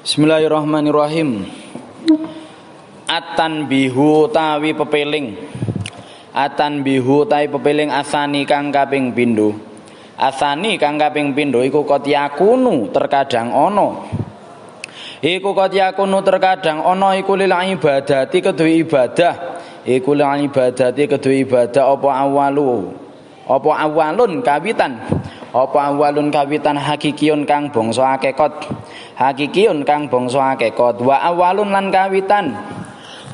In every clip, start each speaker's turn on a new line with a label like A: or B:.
A: Bismillahirrahmanirrahim. At-tanbihu tawi pepeling. At-tanbihu tawi pepeling asani kang kaping pindho. Asani kang kaping pindho iku kotyakunu terkadang ana. Iku kotyakunu terkadang ana iku lil ibadati kedue ibadah. Iku lil ibadati kedue ibadah apa awalu. Apa awalun kawitan. Apa awalun kawitan hakikiyun kang bangsa hakikat. Hakikiyun kang bangsa hakikat wa awalun lan kawitan.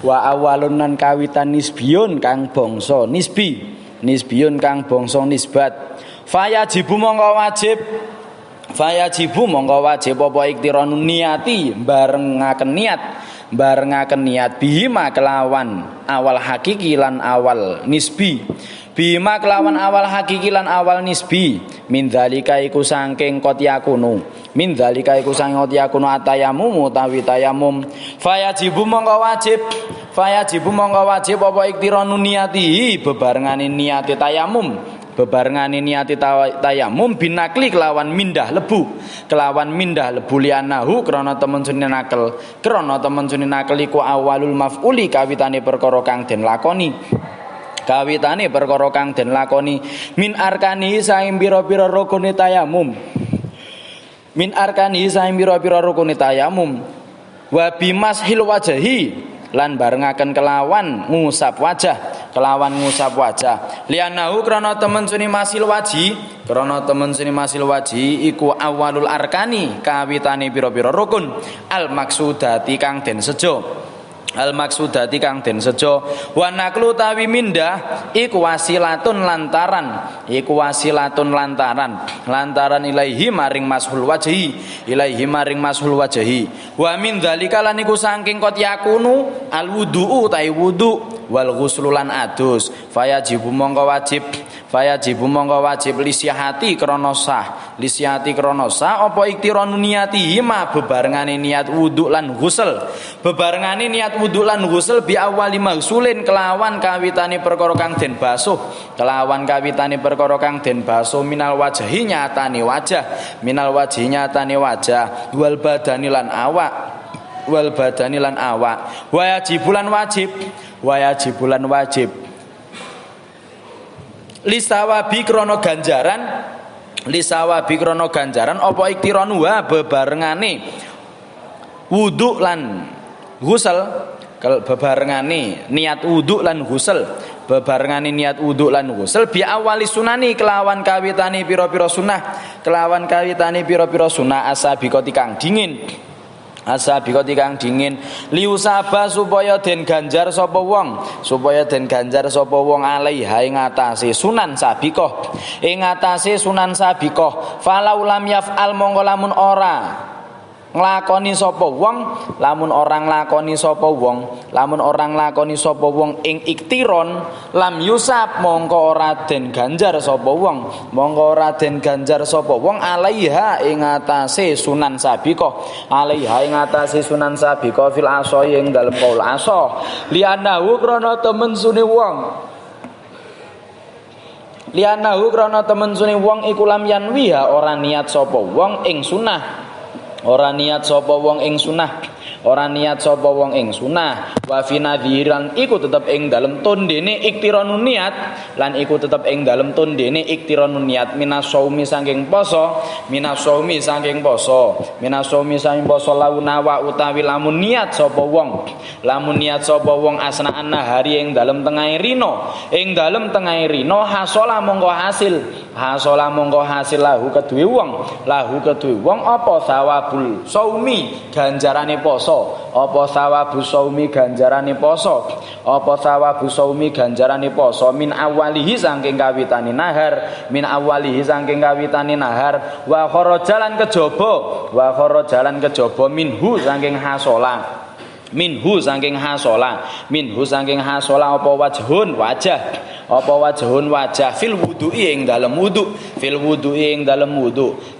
A: Wa awalun lan kawitan nisbiyun kang bangsa nisbi. Nisbiyun kang bangsa nisbat. Fayajibu mongko wajib. Fayajibu mongko wajib apa iktiranu niati barengaken niat. Barengaken niat bihima kelawan awal hakiki lan awal nisbi. Bima kelawan awal hakiki lan awal nisbi. Min dzalika iku saking kotyakunu. Min dzalika iku saking kotyakunu atayamum utawi tayamum. Fayajibu mongko wajib. Fayajibu mongko wajib apa iktiranu niati bebarengane niati tayamum. Bebarengane niati tayamum binakli kelawan mindah lebu. Kelawan mindah lebu lianahu krana temen sunine nakel. Krana temen sunine nakel iku awalul maf'uli kawitane perkara kang den lakoni. Kawitane perkara kang den lakoni min arkani saing pira-pira rukune tayamum. Min arkani saing pira-pira rukune tayamum. Wa bimashil wajhi lan barengaken kelawan ngusap wajah, kelawan ngusap wajah. Lianahu krana temen suni masil waji, krana temen suni masil waji iku awalul arkani kawitane pira-pira rukun al maksudati kang den sejo. Al maksudati kang den sejo wa naklu tawi mindah iku wasilatun lantaran iku wasilatun lantaran ilaihi maring mashul wajhi ilaihi maring mashul wajhi wa min dzalika lan iku saking kot yakunu al wudu ta wudu wal ghuslu lan adus fayajibu mongko wajib lisihati krana sah lisihati krana sah apa iktiranu niati ma bebarengane niat wudu lan ghusl bebarengane niat wudu lan ghusl bi awali maghsulin kelawan kawitane perkara kang den basuh kelawan kawitane perkara kang den basuh minal wajhi nyatane wajah minal wajhi nyatane wajah wal badani lan awak wayajibulan wajib lisawabi krana ganjaran apa iktiranu wa bebarengane wudu lan ghusl bebarengane niat wudu lan ghusl bebarengane niat wudu lan ghusl bi awali sunani kelawan kawitane pira-pira sunah asabikoti kang dingin liusaba supaya den ganjar sapa wong alaiha ing atase sunan sabikoh falau lam yaf'al mongko lamun ora nglakoni sapa wong ing iktiron lam yusab mongko ora den ganjar sapa wong alaiha ing atase sunan sabikoh fil asoi ing dalem kaul aso lianahu krana temen sune wong iku lam yanwiha ora niat sapa wong ing sunah wa fi nadhiran iku tetep ing dalem tondene iktiranun niat lan iku tetep ing dalem tondene iktiranun niat minasaumi saking poso launawa utawi lamun niat sapa wong asnaan nahari ing dalem tengahing rino hasola mongko hasil lahu kedue wong apa sawabul saumi ganjarane poso min awalihi saking kawitane nahar wa kharajalan kejaba minhu saking hasola apa wajhun wajah fil wudu'i ing dalem wudu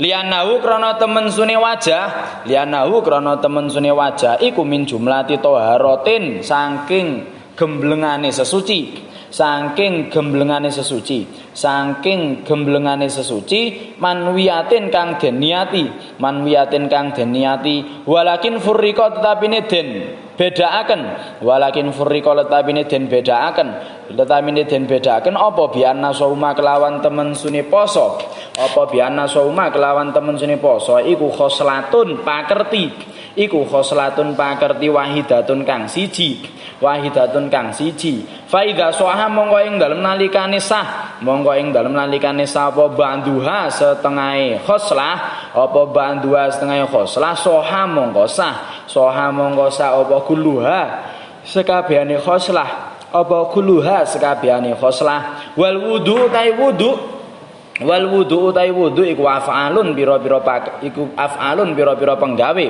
A: lianahu krana temen sune wajah iku min jumlati taharatin saking gemblengane sesuci saking gemblengane sesuci, saking gemblengane sesuci, manwiyatin kang den niati, manwiyatin kang den niati, walakin furriqa tetapine den bedaaken, walakin furriqa tetapine den bedaaken, tetapine den bedaaken apa bi'anna sauma kelawan temen sune poso, apa bi'anna sauma kelawan temen sune poso iku khoslatun pakerti, iku khoslatun pakerti wahidatun kang siji, wahidatun kang siji. Fa idza soha mongko ing dalem nalikane sah, mongko ing dalem nalikane sah apa banduha setengahe khoslah, apa banduha setengahe khoslah soha mongko sah, soha mongko sah apa kuluha sekabehane khoslah, apa kuluha sekabehane khoslah. Wal wudu tai wudu, wal wudu utai wudu iku af'alun pira-pira iku af'alun pira-pira penggawe,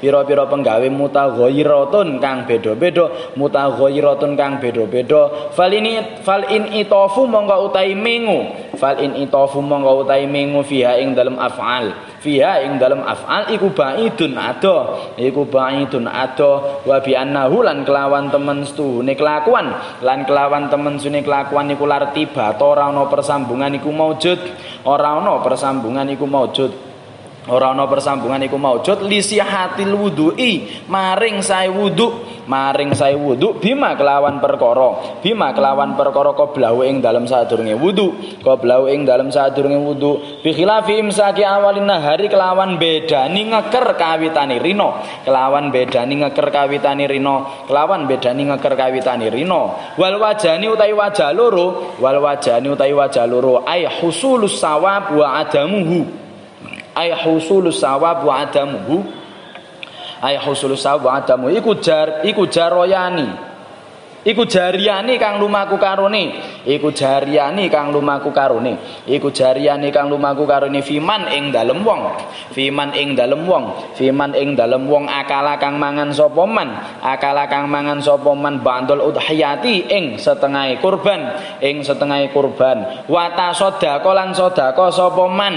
A: pira-pira penggawe mutaghayyiratun kang beda-beda, mutaghayyiratun kang beda-beda. Fal in itafu mongko utai mengu, fal in itafu mongko utai mengu fiha ing dalem af'al, fiha ing dalem af'al iku ba'idun ado, iku ba'idun ado. Wa bi annahu lan kelawan temen setuhune kelakuan, lan kelawan temen sune kelakuan iku lartibat ora ana persambungan iku maujud, ora ana persambungan iku maujud, ora ana persambungan iku maujud lisihatil wudu'i maring sae wudu, maring sae wudu bima kelawan perkara, bima kelawan perkara qablahu ing dalem sadurunge wudu, qablahu ing dalem sadurunge wudu bi khilafi imsaki awalin nahari kelawan bedani ngeker kawitane rino, kelawan bedani ngeker kawitane rino, kelawan bedani ngeker kawitane rino. Wal wajani utai wajah loro, wal wajani utai wajah loro ay husulus sawab wa adamuhu, ay husulus sawab wa adamuhu, ay husulus sawab wa adamuhu iku jaroyani, iku jariyani kang lumaku karone, iku jariyani kang lumaku karone, iku jariyani kang lumaku karone fiman ing dalem wong, fiman ing dalem wong, fiman ing dalem wong akala kang mangan sapa man, akala kang mangan sapa man bandul udhiyati ing setengahe kurban, ing setengahe kurban. Wa tasaddaqa lan sedekah sapa man,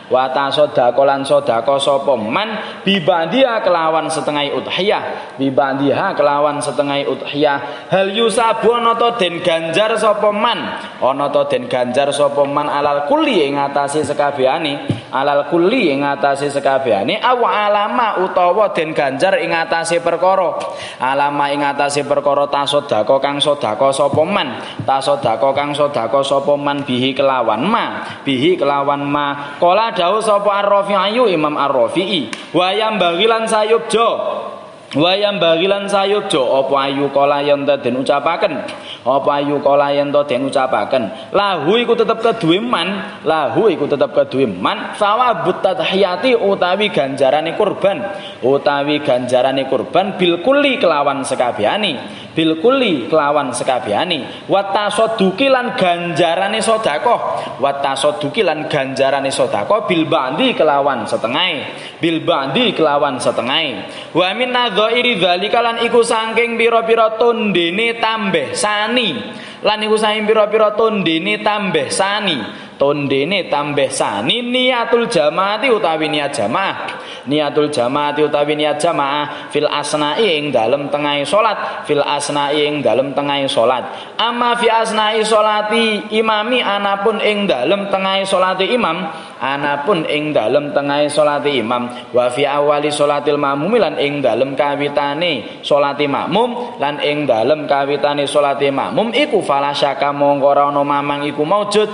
A: wa tasaddaqa lan sedekah sapa man bibandiha kelawan setengah udhiyah, bibandiha kelawan setengah udhiyah. Hal yusabu ana ta den ganjar sapa man, ana ta den ganjar sapa man alal kulli ing atase sekabehane, alal kulli ing atase sekabehane aw alama utawa den ganjar ing atase perkara, alama ing atase perkara tasaddaqa kang sedekah sapa man, tasaddaqa kang sedekah sapa man bihi kelawan ma, bihi kelawan ma. Qala dawuh sapa Ar-Rafi'i Imam Ar-Rafi'i wayam bagilan sayubjo, wayam bagilan sayubjo apa ayu kala yen den ucapaken, apa ayu kala yen den ucapaken lahu iku tetep keduwe man, lahu iku tetep keduwe man sawabut tadhiyati utawi ganjarane kurban, utawi ganjarane kurban bil kulli kelawan sekabehane, bil kulli kelawan sekabehane. Wa tasadduqi lan ganjarane sedekah, wa tasadduqi lan ganjarane sedekah bil ba'di kelawan setengahe, bil ba'di kelawan setengahe. Wa min nadzairi dzalika lan iku saking pira-pira tondene tambeh sani, lan iku saking pira-pira tondene tambeh sani, tondene tambeh sani niatul jamaati utawi niat jamaah, niatul jamaati utawi niat jamaah fil asna'i ing dalem tengahe salat, fil asna'i ing dalem tengahe salat. Amma fi asna'i salati imami anapun ing dalem tengahe salate imam, anapun ing dalem tengahe salate imam. Wa fi awali salatil makmum lan ing dalem kawitane salate makmum, lan ing dalem kawitane salate makmum iku falasyaka mongko ora ana mamang iku maujud,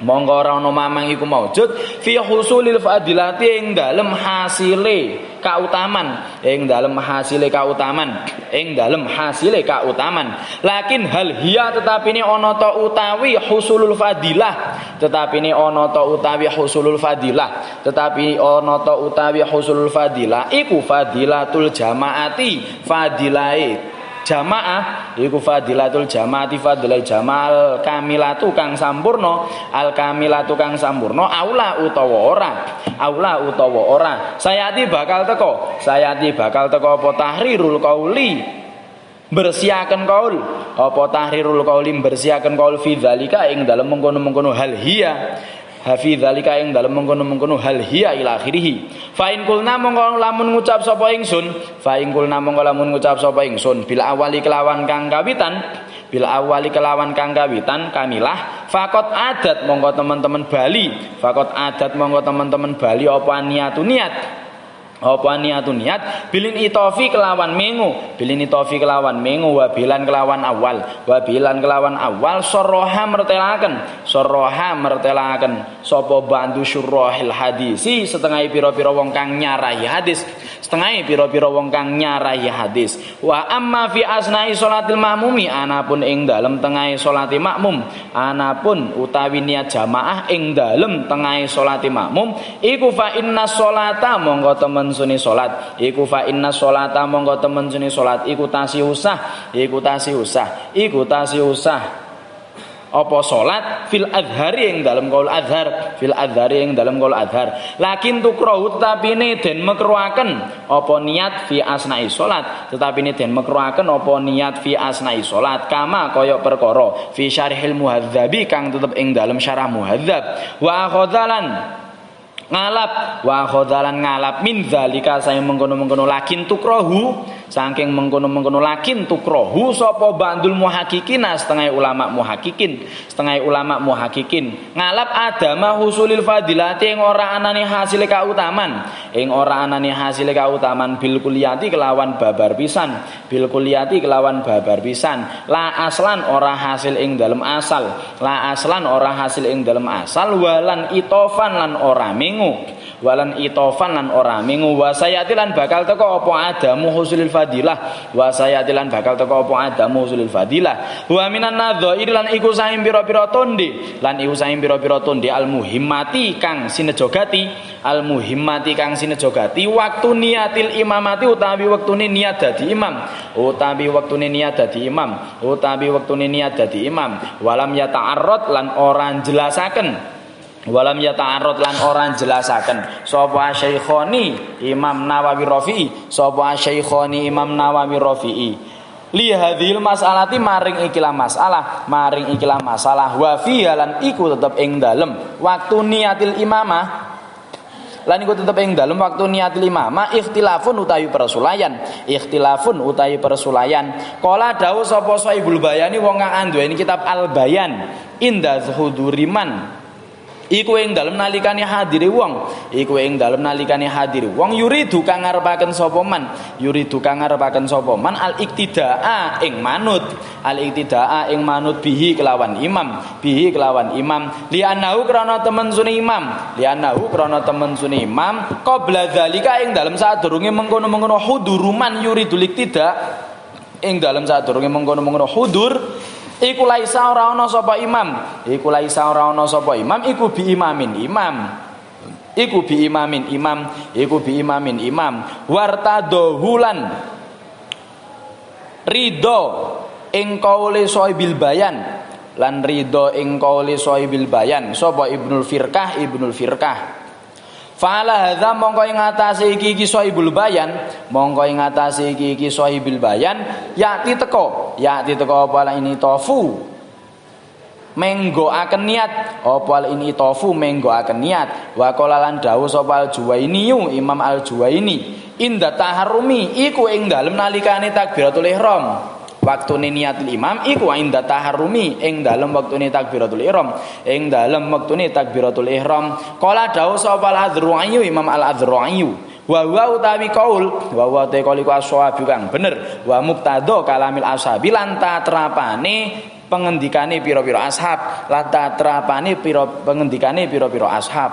A: monggo ora ana mamang iku maujud fi husulil fadilati ing dalem hasile kautaman, ing dalem hasile kautaman, ing dalem hasile kautaman. Lakin hal hiya tetapine ana ta utawi husulul fadilah, tetapine ana ta utawi husulul fadilah, tetapi ana ta utawi husulul fadilah iku fadilatul jamaati, fadilae jamaah iku fadilatul jamaati, fadilah jamaal kamilatu kang sampurna, al kamilatu kang sampurna aula utawa ora, aula utawa ora. Sayati bakal teko, sayati bakal teko apa tahrirul qauli bersihaken kaul, apa tahrirul qauli bersihaken kaul fi dzalika ing dalem mengkono-mengkono hal hiya, hafi dzalika ing dalem mengkono-mengkono hal hiya ila akhirih. Fa in kulna mongko lamun ngucap sapa ingsun, fa in kulna mongko lamun ngucap sapa ingsun bil awali kelawan kang kawitan, bil awali kelawan kang kawitan kamilah fakot adat monggo teman-teman bali apa niatu niat bilin itofi kelawan mengu wabilan kelawan awal soroha mertelaken sopo bantu syurrohil hadisi setengah piro-piro wong kang nyarahi hadis wa amma fi asnai sholatil ma'mumi anapun ing dalem tengahe sholati makmum anapun utawi niat jamaah ing dalem tengahe sholati makmum iku fa inna sholata monggo temen suni salat iku fa inna sholata monggo temen suni salat iku tasih usah apa salat fil adhari ing dalem qaul adhar lakin tukrahu tetapine den makruhaken apa niat fi asnai salat tetapine den makruhaken apa niat fi asnai salat kama kaya perkara fi syarhil muhadzabi kang tetep ing dalem syarah muhadzab wa khodalan ngalap min zalika saya mengkono-mengkono lakin tukrohu saking mengkono-mengkono lakin tukrohu sapa bandul muhaqqiqin setengah ulama muhaqqiqin ngalap adama husulil fadilati ing ora anane hasil kautaman bil kulliyati kelawan babar pisan la aslan ora hasil ing dalem asal walan itofan lan ora mengu wasayati lan bakal teko apa adamu husulil fadilah wa minan nadzair lan iku saing pira-pira tonde al muhimmati kang sinejogati waktu niatil imamati utawi wektune niat dadi imam walam yata'arrad lan ora jelasaken sapa Syaikhoni Imam Nawawi Rafi'i li hadhil mas'alati maring ikilah masalah wa fiha lan iku tetep ing dalem waktu niatil imamah ikhtilafun utawi persulayan kala dawuh sapa Saibul Bayani wong kang anduweni kitab Al Bayan inda zuhuduriman iku ing dalem nalikane hadire wong yuridu kang ngarepaken sapa man al iktidaa ing manut bihi kelawan imam li annahu krana temen sune imam qabla zalika ing dalem sadurunge mengkono-mengkono huduruman yuridul iktidaa ing dalem sadurunge mengkono-mengkono hudur iku laisa ora ana sapa imam iku bi imamin imam wartadohulan ridho ing qauli sahibil bayan sapa Ibnul Firqah fala hadza mongko ing atase iki sahibul bayan yakti teko apa ini tofu menggoaken niat wa qala lan dawuh sapa al-Juwaini Imam al-Juwaini inda taharrumi iku ing dalem nalikane takbiratul ihram waktune niatul imam iku inda taharrumi ing dalem waktune takbiratul ihram qala dawuh sapa al-Adzra'i Imam al-Adzra'i wa utawi qaul wa te qaul iku ashabi kang bener wa muqtada kalamil ashabi lan tatrapane pengendikane pira-pira ashab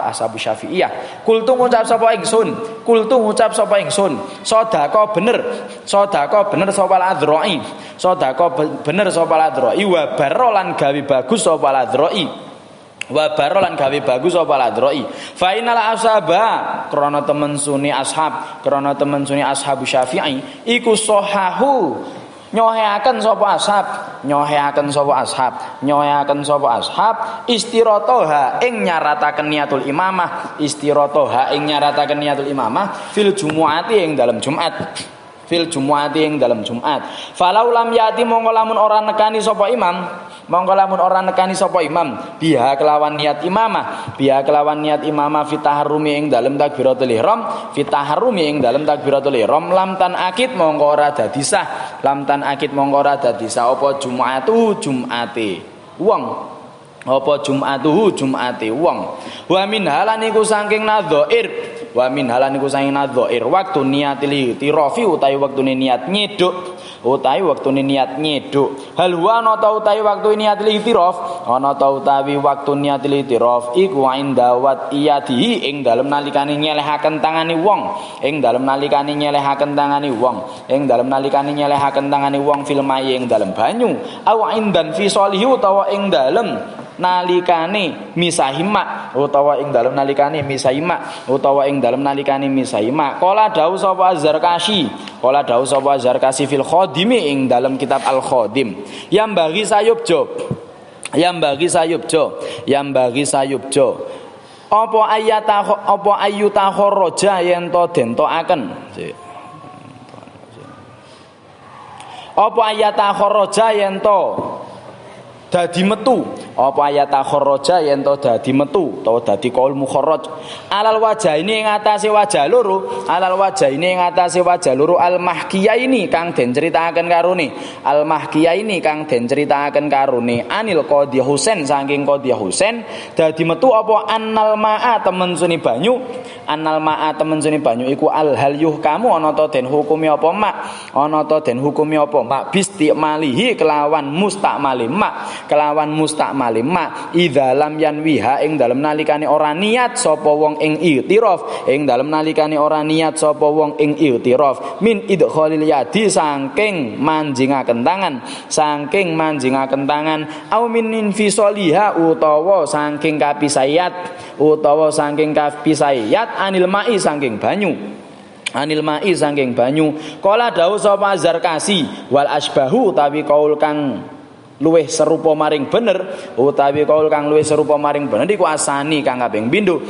A: ashabu Syafi'iyah kultu ngucap sapa ingsun sedekah bener sapa al-Adzra'i wa barolan gawe bagus sapa al-Adzra'i fa innal ashaba krana temen suni ashabu Syafi'i iku sahahu nyoheaken sapa ashab istiratoha ing nyarataken niatul imamah fil jumu'ati ing dalam Jumat falau lam yati mongko lamun ora nekani sapa imam biha kelawan niat imamah fitaharrumi ing dalem takbiratul ihram lam tan akid mongko ora dadi sah lam tan akid mongko ora dadi sa apa Jum'atu Jum'ate wong apa Jum'atuhu Jum'ate wong wa min halan iku saking nadzair wa min halan iku saking nadzair waktu niatil tirafi utawi wektune niat nyeduk utawi wektune niat nyeduk hal wa ana ta utawi waktu niatil itiraf ana ta utawi waktu niatil itiraf iku indawat iyadihi ing dalem nalikane nyelehaken tangane wong ing dalem nalikane nyelehaken tangane wong ing dalem nalikane nyelehaken tangane wong fil mayi ing dalem banyu aw indan fi solihi utawa ing dalem nalikane misahima utawa ing dalem nalikane misahima utawa ing dalem nalikane misahima qala dawu sapa Zarkashi qala dawu sapa Zarkashi fil khadimi ing dalem kitab al khadim yang bagi sayubjo apa ayyata kharaja yen to den toaken apa ayyata kharaja yen to dadi metu apa ayata kharaja yen to dadi metu utawa dadi qaul mukharraj alal wajaini ing atase wajah loro alal wajaini ing atase wajah loro al mahkiyaini kang den critakaken karone al mahkiyaini kang den critakaken karone anil Qadhi Husain saking Qadhi Husain dadi metu apa annal ma'a temen suni banyu annal ma'a temen suni banyu iku al hal yuhkamu ana ta den hukumi apa mak ana ta den hukumi apa mak bistimalihi kelawan mustakmali mak kelawan mustakmali mak idza lam yanwiha ing dalem nalikane ora niat sapa wong ing i'tiraf ing dalem nalikane ora niat sapa wong ing i'tiraf min idkhalil yadi saking manjingaken tangan au min infisaliha utawa saking kapisayat anil ma'i saking banyu kala dawuh sapa Zarkasi wal asbahu tawi kaul kang luwih serupa maring bener utawi kaul kang luwih serupa maring bener iku asani kang kaping pindho